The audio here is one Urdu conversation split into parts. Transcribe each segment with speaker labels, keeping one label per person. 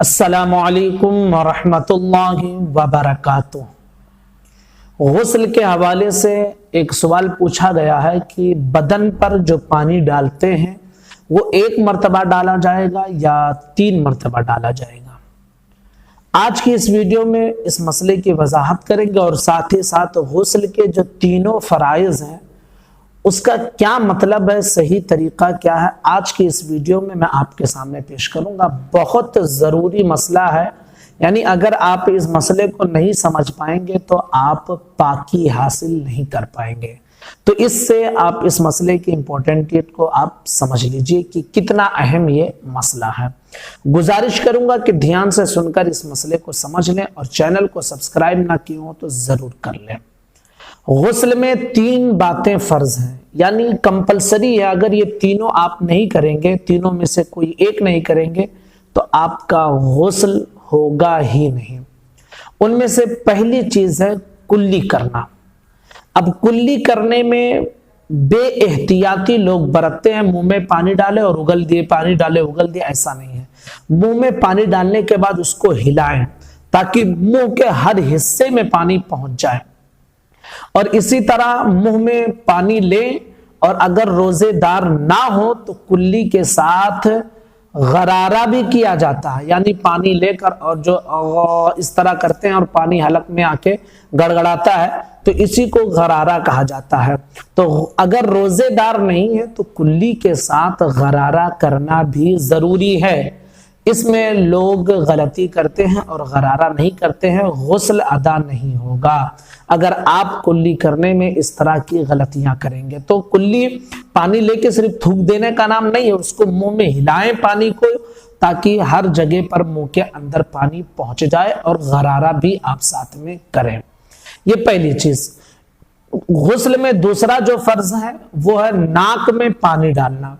Speaker 1: السلام علیکم ورحمۃ اللہ وبرکاتہ۔ غسل کے حوالے سے ایک سوال پوچھا گیا ہے کہ بدن پر جو پانی ڈالتے ہیں وہ ایک مرتبہ ڈالا جائے گا یا 3 مرتبہ ڈالا جائے گا۔ آج کی اس ویڈیو میں اس مسئلے کی وضاحت کریں گے اور ساتھ ہی ساتھ غسل کے جو تینوں فرائض ہیں اس کا کیا مطلب ہے، صحیح طریقہ کیا ہے، آج کی اس ویڈیو میں آپ کے سامنے پیش کروں گا۔ بہت ضروری مسئلہ ہے، یعنی اگر آپ اس مسئلے کو نہیں سمجھ پائیں گے تو آپ پاکی حاصل نہیں کر پائیں گے۔ تو اس سے آپ اس مسئلے کی امپورٹنٹیت کو آپ سمجھ لیجئے کہ کتنا اہم یہ مسئلہ ہے۔ گزارش کروں گا کہ دھیان سے سن کر اس مسئلے کو سمجھ لیں اور چینل کو سبسکرائب نہ کیے ہو تو ضرور کر لیں۔ غسل میں 3 باتیں فرض ہیں، یعنی کمپلسری ہے۔ اگر یہ تینوں آپ نہیں کریں گے، تینوں میں سے کوئی ایک نہیں کریں گے تو آپ کا غسل ہوگا ہی نہیں۔ ان میں سے پہلی چیز ہے کلی کرنا۔ اب کلی کرنے میں بے احتیاطی لوگ برتتے ہیں، منہ میں پانی ڈالے اور اگل دیے، پانی ڈالے اگل دیے، ایسا نہیں ہے۔ منہ میں پانی ڈالنے کے بعد اس کو ہلائیں تاکہ منہ کے ہر حصے میں پانی پہنچ جائے، اور اسی طرح منہ میں پانی لیں، اور اگر روزے دار نہ ہو تو کلی کے ساتھ غرارہ بھی کیا جاتا ہے، یعنی پانی لے کر اور جو اس طرح کرتے ہیں اور پانی حلق میں آ کے گڑگڑاتا ہے تو اسی کو غرارہ کہا جاتا ہے۔ تو اگر روزے دار نہیں ہے تو کلی کے ساتھ غرارہ کرنا بھی ضروری ہے۔ اس میں لوگ غلطی کرتے ہیں اور غرارہ نہیں کرتے ہیں، غسل ادا نہیں ہوگا اگر آپ کلی کرنے میں اس طرح کی غلطیاں کریں گے۔ تو کلی پانی لے کے صرف تھوک دینے کا نام نہیں ہے، اس کو منہ میں ہلائیں پانی کو تاکہ ہر جگہ پر منہ کے اندر پانی پہنچ جائے، اور غرارہ بھی آپ ساتھ میں کریں۔ یہ پہلی چیز۔ غسل میں دوسرا جو فرض ہے وہ ہے ناک میں پانی ڈالنا۔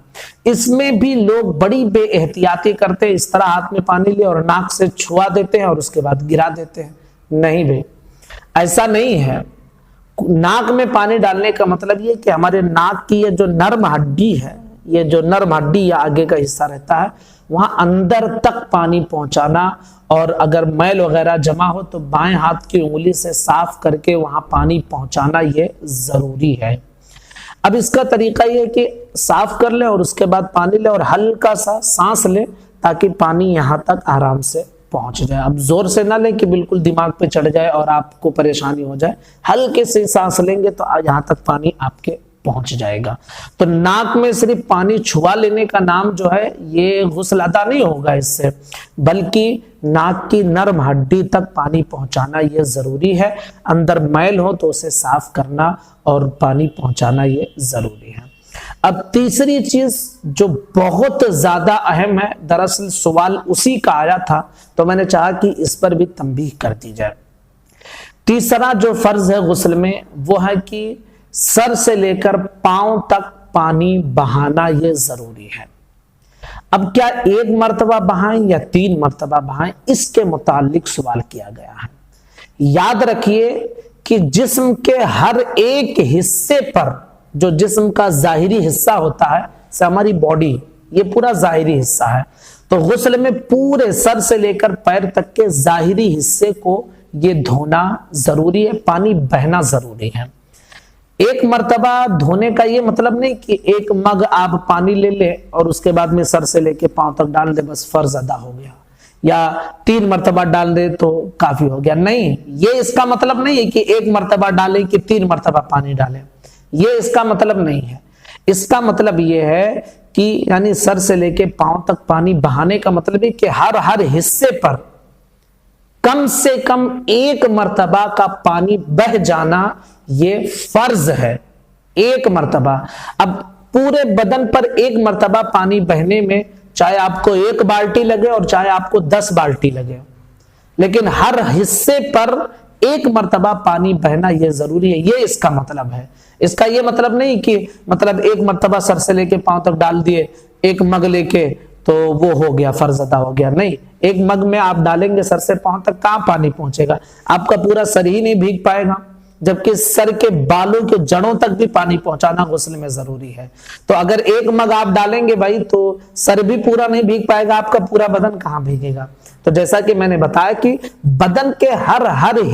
Speaker 1: اس میں بھی لوگ بڑی بے احتیاطی کرتے ہیں، اس طرح ہاتھ میں پانی لے اور ناک سے چھوا دیتے ہیں اور اس کے بعد گرا دیتے ہیں۔ نہیں بھائی، ایسا نہیں ہے۔ ناک میں پانی ڈالنے کا مطلب یہ کہ ہمارے ناک کی یہ جو نرم ہڈی ہے، یہ جو نرم ہڈی یا آگے کا حصہ رہتا ہے، وہاں اندر تک پانی پہنچانا، اور اگر میل وغیرہ جمع ہو تو بائیں ہاتھ کی انگلی سے صاف کر کے وہاں پانی پہنچانا یہ ضروری ہے۔ اب اس کا طریقہ یہ ہے کہ صاف کر لیں اور اس کے بعد پانی لیں اور ہلکا سا سانس لیں تاکہ پانی یہاں تک آرام سے پہنچ جائے۔ اب زور سے نہ لیں کہ بالکل دماغ پہ چڑھ جائے اور آپ کو پریشانی ہو جائے، ہلکے سے سانس لیں گے تو یہاں تک پانی آپ کے پہنچ جائے گا۔ تو ناک میں صرف پانی چھوا لینے کا نام جو ہے یہ غسل ادا نہیں ہوگا اس سے، بلکہ ناک کی نرم ہڈی تک پانی پہنچانا یہ ضروری ہے۔ اندر میل ہو تو اسے صاف کرنا اور پانی پہنچانا یہ ضروری ہے۔ اب تیسری چیز جو بہت زیادہ اہم ہے، دراصل سوال اسی کا آیا تھا تو میں نے چاہا کہ اس پر بھی تنبیہ کر دی جائے۔ تیسرا جو فرض ہے غسل میں وہ ہے کہ سر سے لے کر پاؤں تک پانی بہانا یہ ضروری ہے۔ اب کیا 1 مرتبہ بہائیں یا 3 مرتبہ بہائیں، اس کے متعلق سوال کیا گیا ہے۔ یاد رکھیے کہ جسم کے ہر ایک حصے پر، جو جسم کا ظاہری حصہ ہوتا ہے، سے ہماری باڈی یہ پورا ظاہری حصہ ہے، تو غسل میں پورے سر سے لے کر پیر تک کے ظاہری حصے کو یہ دھونا ضروری ہے، پانی بہنا ضروری ہے۔ 1 مرتبہ دھونے کا یہ مطلب نہیں کہ 1 مگ آپ پانی لے لیں اور اس کے بعد میں سر سے لے کے پاؤں تک ڈال دیں بس فرض ادا ہو گیا، یا 3 مرتبہ ڈال دیں تو کافی ہو گیا۔ نہیں، یہ اس کا مطلب نہیں ہے کہ 1 مرتبہ ڈالیں کہ 3 مرتبہ پانی ڈالیں، یہ اس کا مطلب نہیں ہے۔ اس کا مطلب یہ ہے کہ یعنی سر سے لے کے پاؤں تک پانی بہانے کا مطلب ہے کہ ہر حصے پر کم سے کم 1 مرتبہ کا پانی بہ جانا یہ فرض ہے، 1 مرتبہ۔ اب پورے بدن پر 1 مرتبہ پانی بہنے میں چاہے آپ کو 1 بالٹی لگے اور چاہے آپ کو 10 بالٹی لگے، لیکن ہر حصے پر 1 مرتبہ پانی بہنا یہ ضروری ہے، یہ اس کا مطلب ہے۔ اس کا یہ مطلب نہیں کہ مطلب 1 مرتبہ سر سے لے کے پاؤں تک ڈال دیے 1 مگ لے کے تو وہ ہو گیا، فرض ادا ہو گیا۔ نہیں، 1 مگ میں آپ ڈالیں گے سر سے پاؤں تک، کہاں پانی پہنچے گا؟ آپ کا پورا سر ہی نہیں بھیگ پائے گا، جبکہ سر کے بالوں کے جڑوں تک بھی پانی پہنچانا غسل میں ضروری ہے۔ تو اگر 1 مگ آپ ڈالیں گے بھائی تو سر بھی پورا نہیں بھیگ پائے گا، آپ کا پورا بدن کہاں بھیگے گا؟ تو جیسا کہ میں نے بتایا کہ بدن کے ہر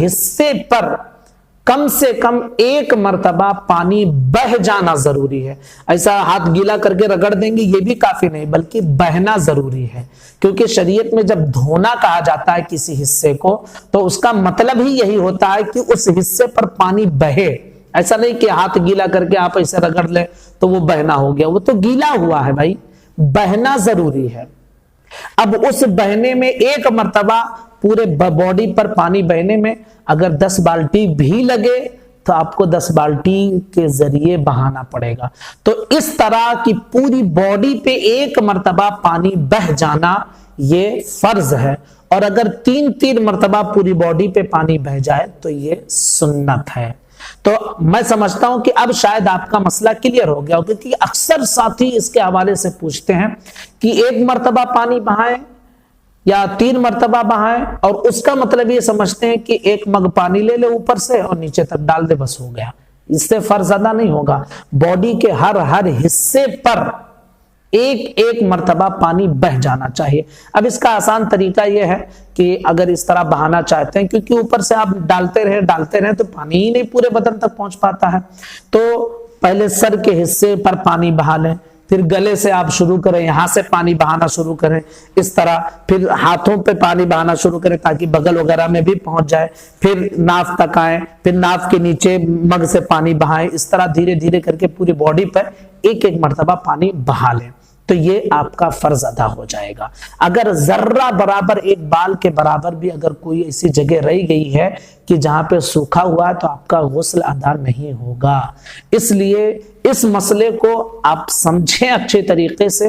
Speaker 1: حصے پر کم سے کم ایک مرتبہ پانی بہ جانا ضروری ہے. ایسا ہاتھ گیلا کر کے رگڑ دیں گے یہ بھی کافی نہیں، بلکہ بہنا ضروری ہے. کیونکہ شریعت میں جب دھونا کہا جاتا ہے کسی حصے کو تو اس کا مطلب ہی یہی ہوتا ہے کہ اس حصے پر پانی بہے. ایسا نہیں کہ ہاتھ گیلا کر کے آپ ایسے رگڑ لیں تو وہ بہنا ہو گیا، وہ تو گیلا ہوا ہے بھائی، بہنا ضروری ہے. اب اس بہنے میں ایک مرتبہ پورے باڈی پر پانی بہنے میں اگر 10 بالٹی بھی لگے تو آپ کو 10 بالٹی کے ذریعے بہانا پڑے گا. تو اس طرح کی پوری باڈی پہ ایک مرتبہ پانی بہ جانا یہ فرض ہے، اور اگر 3 مرتبہ پوری باڈی پہ پانی بہ جائے تو یہ سنت ہے. تو میں سمجھتا ہوں کہ اب شاید آپ کا مسئلہ کلیئر ہو گیا ہوگا، کہ اکثر ساتھی اس کے حوالے سے پوچھتے ہیں کہ 1 مرتبہ پانی بہائیں یا 3 مرتبہ بہائیں، اور اس کا مطلب یہ سمجھتے ہیں کہ 1 مگ پانی لے لے اوپر سے اور نیچے تک ڈال دے بس ہو گیا. اس سے فرض ادا نہیں ہوگا. باڈی کے ہر حصے پر ایک مرتبہ پانی بہ جانا چاہیے. اب اس کا آسان طریقہ یہ ہے کہ اگر اس طرح بہانا چاہتے ہیں، کیونکہ اوپر سے آپ ڈالتے رہیں تو پانی ہی نہیں پورے بدن تک پہنچ پاتا ہے، تو پہلے سر کے حصے پر پانی بہا لیں، پھر گلے سے آپ شروع کریں، یہاں سے پانی بہانا شروع کریں اس طرح، پھر ہاتھوں پہ پانی بہانا شروع کریں تاکہ بغل وغیرہ میں بھی پہنچ جائے، پھر ناف تک آئیں، پھر ناف کے نیچے مگ سے پانی بہائیں. اس طرح دھیرے دھیرے کر کے پوری باڈی پر ایک مرتبہ پانی بہا لیں تو یہ آپ کا فرض ادا ہو جائے گا. اگر ذرہ برابر ایک بال کے برابر بھی اگر کوئی ایسی جگہ رہ گئی ہے کہ جہاں پہ سوکھا ہوا ہے تو آپ کا غسل ادا نہیں ہوگا. اس لیے اس مسئلے کو آپ سمجھیں اچھے طریقے سے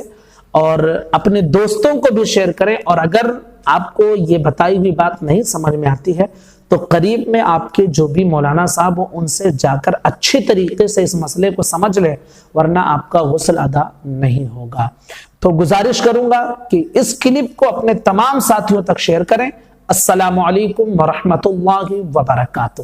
Speaker 1: اور اپنے دوستوں کو بھی شیئر کریں. اور اگر آپ کو یہ بتائی ہوئی بات نہیں سمجھ میں آتی ہے تو قریب میں آپ کے جو بھی مولانا صاحب ہو ان سے جا کر اچھے طریقے سے اس مسئلے کو سمجھ لیں، ورنہ آپ کا غسل ادا نہیں ہوگا. تو گزارش کروں گا کہ اس کلپ کو اپنے تمام ساتھیوں تک شیئر کریں. السلام علیکم ورحمۃ اللہ وبرکاتہ.